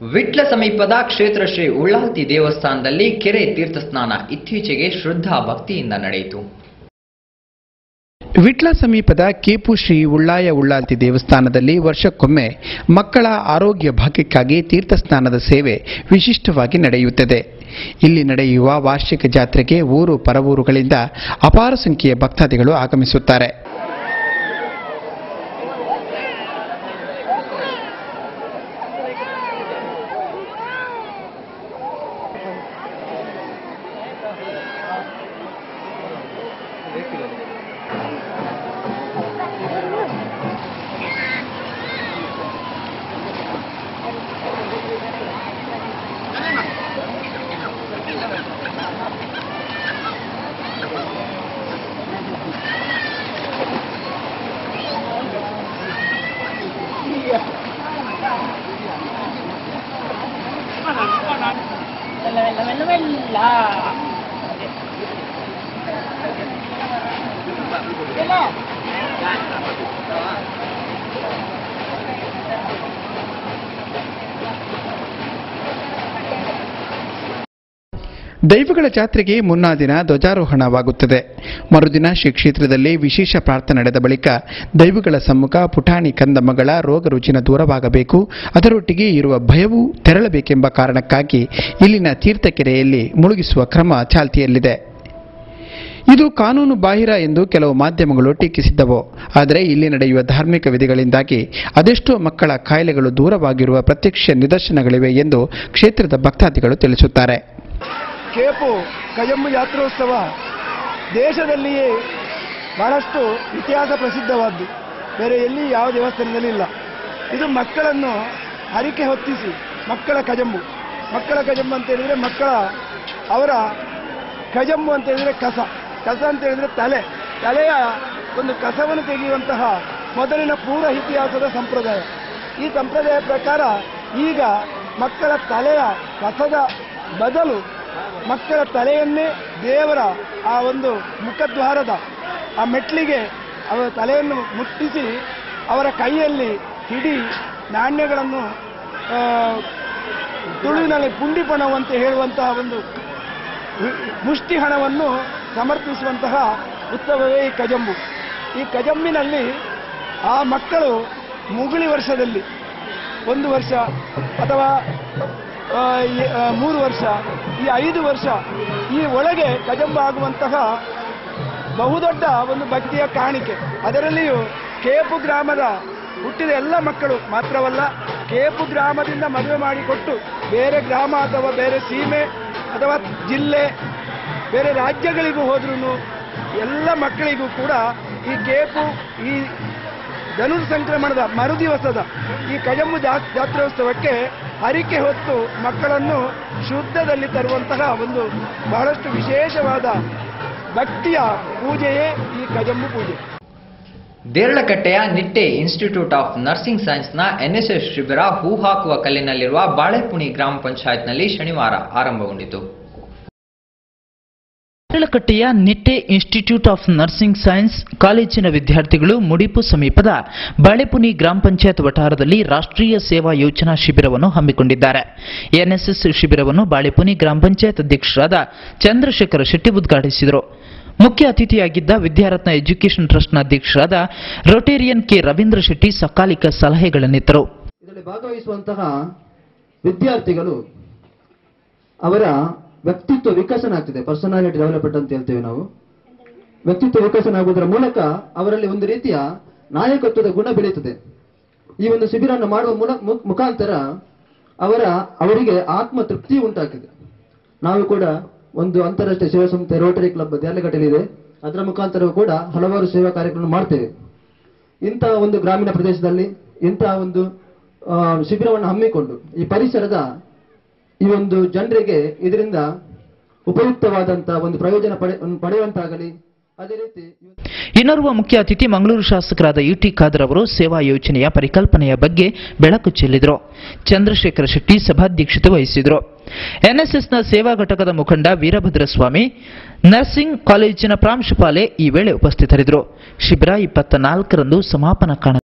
ವಿಟ್ಲ ಸಮೀಪದ ಕ್ಷೇತ್ರ ಶ್ರೀ ಉಳ್ಳಾಲ್ತಿ ದೇವಸ್ಥಾನದಲ್ಲಿ ಕೆರೆ ತೀರ್ಥಸ್ನಾನ ಇತ್ತೀಚೆಗೆ ಶ್ರದ್ಧಾ ಭಕ್ತಿಯಿಂದ ನಡೆಯಿತು. ವಿಟ್ಲ ಸಮೀಪದ ಕೇಪು ಶ್ರೀ ಉಳ್ಳಾಲ್ತಿ ದೇವಸ್ಥಾನದಲ್ಲಿ ವರ್ಷಕ್ಕೊಮ್ಮೆ ಮಕ್ಕಳ ಆರೋಗ್ಯ ಭಾಗ್ಯಕ್ಕಾಗಿ ತೀರ್ಥಸ್ನಾನದ ಸೇವೆ ವಿಶಿಷ್ಟವಾಗಿ ನಡೆಯುತ್ತದೆ. ಇಲ್ಲಿ ನಡೆಯುವ ವಾರ್ಷಿಕ ಜಾತ್ರೆಗೆ ಊರು ಪರವೂರುಗಳಿಂದ ಅಪಾರ ಸಂಖ್ಯೆಯ ಭಕ್ತಾದಿಗಳು ಆಗಮಿಸುತ್ತಾರೆ. ದೈವಗಳ ಜಾತ್ರೆಗೆ ಮುನ್ನಾ ದಿನ ಧ್ವಜಾರೋಹಣವಾಗುತ್ತದೆ. ಮರುದಿನ ಶ್ರೀ ಕ್ಷೇತ್ರದಲ್ಲಿ ವಿಶೇಷ ಪ್ರಾರ್ಥನೆ ನಡೆದ ಬಳಿಕ ದೈವಗಳ ಸಮ್ಮುಖ ಪುಟಾಣಿ ಕಂದಮ್ಮಗಳ ರೋಗ ರುಜಿನ ದೂರವಾಗಬೇಕು, ಅದರೊಟ್ಟಿಗೆ ಇರುವ ಭಯವೂ ತೆರಳಬೇಕೆಂಬ ಕಾರಣಕ್ಕಾಗಿ ಇಲ್ಲಿನ ತೀರ್ಥಕೆರೆಯಲ್ಲಿ ಮುಳುಗಿಸುವ ಕ್ರಮ ಚಾಲ್ತಿಯಲ್ಲಿದೆ. ಇದು ಕಾನೂನು ಬಾಹಿರ ಎಂದು ಕೆಲವು ಮಾಧ್ಯಮಗಳು ಟೀಕಿಸಿದ್ದವು. ಆದರೆ ಇಲ್ಲಿ ನಡೆಯುವ ಧಾರ್ಮಿಕ ವಿಧಿಗಳಿಂದಾಗಿ ಅದೆಷ್ಟೋ ಮಕ್ಕಳ ಕಾಯಿಲೆಗಳು ದೂರವಾಗಿರುವ ಪ್ರತ್ಯಕ್ಷ ನಿದರ್ಶನಗಳಿವೆ ಎಂದು ಕ್ಷೇತ್ರದ ಭಕ್ತಾದಿಗಳು ತಿಳಿಸುತ್ತಾರೆ. ಕೇಪು ಕಜಂಬು ಜಾತ್ರೋತ್ಸವ ದೇಶದಲ್ಲಿಯೇ ಬಹಳಷ್ಟು ಇತಿಹಾಸ ಪ್ರಸಿದ್ಧವಾದ್ದು, ಬೇರೆ ಎಲ್ಲಿ ಯಾವ ದೇವಸ್ಥಾನದಲ್ಲಿ ಇಲ್ಲ. ಇದು ಮಕ್ಕಳನ್ನು ಹರಿಕೆ ಹೊತ್ತಿಸಿ ಮಕ್ಕಳ ಕಜಂಬು ಅಂತ ಹೇಳಿದರೆ ಅವರ ಕಜಂಬು ಅಂತ ಹೇಳಿದರೆ ಕಸ ಅಂತ ಹೇಳಿದರೆ ತಲೆಯ ಒಂದು ಕಸವನ್ನು ತೆಗೆಯುವಂತಹ ಮೊದಲಿನ ಪೂರ್ವ ಇತಿಹಾಸದ ಸಂಪ್ರದಾಯ. ಈ ಸಂಪ್ರದಾಯ ಪ್ರಕಾರ ಈಗ ಮಕ್ಕಳ ತಲೆಯ ಕಸದ ಬದಲು ಮಕ್ಕಳ ತಲೆಯನ್ನೇ ದೇವರ ಆ ಒಂದು ಮುಖದ್ವಾರದ ಆ ಮೆಟ್ಲಿಗೆ ಅವರ ತಲೆಯನ್ನು ಮುಟ್ಟಿಸಿ ಅವರ ಕೈಯಲ್ಲಿ ಹಿಡಿ ನಾಣ್ಯಗಳನ್ನು ತುಳುವಿನಲ್ಲಿ ಪುಂಡಿ ಪಣವಂತೆ ಹೇಳುವಂತಹ ಒಂದು ಮುಷ್ಟಿ ಹಣವನ್ನು ಸಮರ್ಪಿಸುವಂತಹ ಉತ್ಸವವೇ ಈ ಕಜಂಬು. ಈ ಕಜಂಬಿನಲ್ಲಿ ಆ ಮಕ್ಕಳು ಮುಗುಳಿ ವರ್ಷದಲ್ಲಿ 1 ವರ್ಷ ಅಥವಾ 3 ವರ್ಷ, ಈ 5 ವರ್ಷ ಈ ಒಳಗೆ ಕಜಂಬ ಆಗುವಂತಹ ಬಹುದೊಡ್ಡ ಒಂದು ಭಕ್ತಿಯ ಕಾಣಿಕೆ. ಅದರಲ್ಲಿಯೂ ಕೇಪು ಗ್ರಾಮದ ಹುಟ್ಟಿದ ಎಲ್ಲ ಮಕ್ಕಳು ಮಾತ್ರವಲ್ಲ, ಕೇಪು ಗ್ರಾಮದಿಂದ ಮದುವೆ ಮಾಡಿಕೊಟ್ಟು ಬೇರೆ ಗ್ರಾಮ ಅಥವಾ ಬೇರೆ ಸೀಮೆ ಅಥವಾ ಜಿಲ್ಲೆ ಬೇರೆ ರಾಜ್ಯಗಳಿಗೂ ಹೋದ್ರೂ ಎಲ್ಲ ಮಕ್ಕಳಿಗೂ ಕೂಡ ಈ ಕೇಪು ಈ ಧನುರ್ ಸಂಕ್ರಮಣದ ಮರುದಿವಸದ ಈ ಕಜಂಬು ಜಾತ್ರೋತ್ಸವಕ್ಕೆ ಹರಿಕೆ ಹೊತ್ತು ಮಕ್ಕಳನ್ನು ಶುದ್ಧದಲ್ಲಿ ತರುವಂತಹ ಒಂದು ಬಹಳಷ್ಟು ವಿಶೇಷವಾದ ಭಕ್ತಿಯ ಪೂಜೆಯೇ ಈ ಕಜಂಬು ಪೂಜೆ. ದೇರಳಕಟ್ಟೆಯ ನಿಟ್ಟೆ ಇನ್ಸ್ಟಿಟ್ಯೂಟ್ ಆಫ್ ನರ್ಸಿಂಗ್ ಸೈನ್ಸ್ನ NSS ಶಿಬಿರ ಹೂ ಹಾಕುವ ಕಲ್ಲಿನಲ್ಲಿರುವ ಬಾಳೆಪುಣಿ ಗ್ರಾಮ ಪಂಚಾಯತ್ನಲ್ಲಿ ಶನಿವಾರ ಆರಂಭಗೊಂಡಿತು. ದೇರಳಕಟ್ಟೆಯ Nitte institute of nursing science ಕಾಲೇಜಿನ ವಿದ್ಯಾರ್ಥಿಗಳು ಮುಡಿಪು ಸಮೀಪದ ಬಾಳೆಪುನಿ ಗ್ರಾಮ ಪಂಚಾಯತ್ ವಠಾರದಲ್ಲಿ ರಾಷ್ಟ್ರೀಯ ಸೇವಾ ಯೋಜನಾ ಶಿಬಿರವನ್ನು ಹಮ್ಮಿಕೊಂಡಿದ್ದಾರೆ. NSS ಶಿಬಿರವನ್ನು ಬಾಳೆಪುನಿ ಗ್ರಾಮ ಪಂಚಾಯತ್ ಅಧ್ಯಕ್ಷರಾದ ಚಂದ್ರಶೇಖರ ಶೆಟ್ಟಿ ಉದ್ಘಾಟಿಸಿದರು. ಮುಖ್ಯ ಅತಿಥಿಯಾಗಿದ್ದ ವಿದ್ಯಾರತ್ನ ಎಜುಕೇಷನ್ ಟ್ರಸ್ಟ್ನ ಅಧ್ಯಕ್ಷರಾದ ರೋಟೇರಿಯನ್ ಕೆ ರವೀಂದ್ರ ಶೆಟ್ಟಿ ಸಕಾಲಿಕ ಸಲಹೆಗಳನ್ನಿತ್ತರು. ಇದರಲ್ಲಿ ಭಾಗವಹಿಸುವಂತಹ ವಿದ್ಯಾರ್ಥಿಗಳು ಅವರ ವ್ಯಕ್ತಿತ್ವ ವಿಕಸನ ಆಗ್ತಿದೆ, ಪರ್ಸನಾಲಿಟಿ ಡೆವಲಪ್ಮೆಂಟ್ ಅಂತ ಹೇಳ್ತೇವೆ ನಾವು. ವ್ಯಕ್ತಿತ್ವ ವಿಕಸನ ಆಗುವುದರ ಮೂಲಕ ಅವರಲ್ಲಿ ಒಂದು ರೀತಿಯ ನಾಯಕತ್ವದ ಗುಣ ಬೆಳೆಯುತ್ತದೆ. ಈ ಒಂದು ಶಿಬಿರವನ್ನು ಮಾಡುವ ಮುಖಾಂತರ ಅವರಿಗೆ ಆತ್ಮ ತೃಪ್ತಿ ಉಂಟಾಗ್ತದೆ. ನಾವು ಕೂಡ ಒಂದು ಅಂತಾರಾಷ್ಟ್ರೀಯ ಸೇವಾ ಸಂಸ್ಥೆ ರೋಟರಿ ಕ್ಲಬ್ ದೇರಳಕಟ್ಟೆಯಲ್ಲಿದೆ, ಅದರ ಮುಖಾಂತರವೂ ಕೂಡ ಹಲವಾರು ಸೇವಾ ಕಾರ್ಯಕ್ರಮ ಮಾಡ್ತೇವೆ. ಇಂತಹ ಒಂದು ಗ್ರಾಮೀಣ ಪ್ರದೇಶದಲ್ಲಿ ಇಂತಹ ಒಂದು ಶಿಬಿರವನ್ನು ಹಮ್ಮಿಕೊಂಡು ಈ ಪರಿಸರದ ಈ ಒಂದು ಜನರಿಗೆ ಇದರಿಂದ ಉಪಯುಕ್ತವಾದಂತಹ ಒಂದು ಪ್ರಯೋಜನ ಪಡೆಯುವಂತಾಗಲಿ. ಅದೇ ರೀತಿ ಇನ್ನೋರ್ವ ಮುಖ್ಯ ಅತಿಥಿ ಮಂಗಳೂರು ಶಾಸಕರಾದ UT ಖಾದರ್ ಅವರು ಸೇವಾ ಯೋಜನೆಯ ಪರಿಕಲ್ಪನೆಯ ಬಗ್ಗೆ ಬೆಳಕು ಚೆಲ್ಲಿದರು. ಚಂದ್ರಶೇಖರ ಶೆಟ್ಟಿ ಸಭಾಧ್ಯಕ್ಷತೆ ವಹಿಸಿದರು. NSSನ ಸೇವಾ ಘಟಕದ ಮುಖಂಡ ವೀರಭದ್ರಸ್ವಾಮಿ, ನರ್ಸಿಂಗ್ ಕಾಲೇಜಿನ ಪ್ರಾಂಶುಪಾಲೆ ಈ ವೇಳೆ ಉಪಸ್ಥಿತರಿದ್ದರು. ಶಿಬಿರ 24ರಂದು ಸಮಾಪನ ಕಾಣ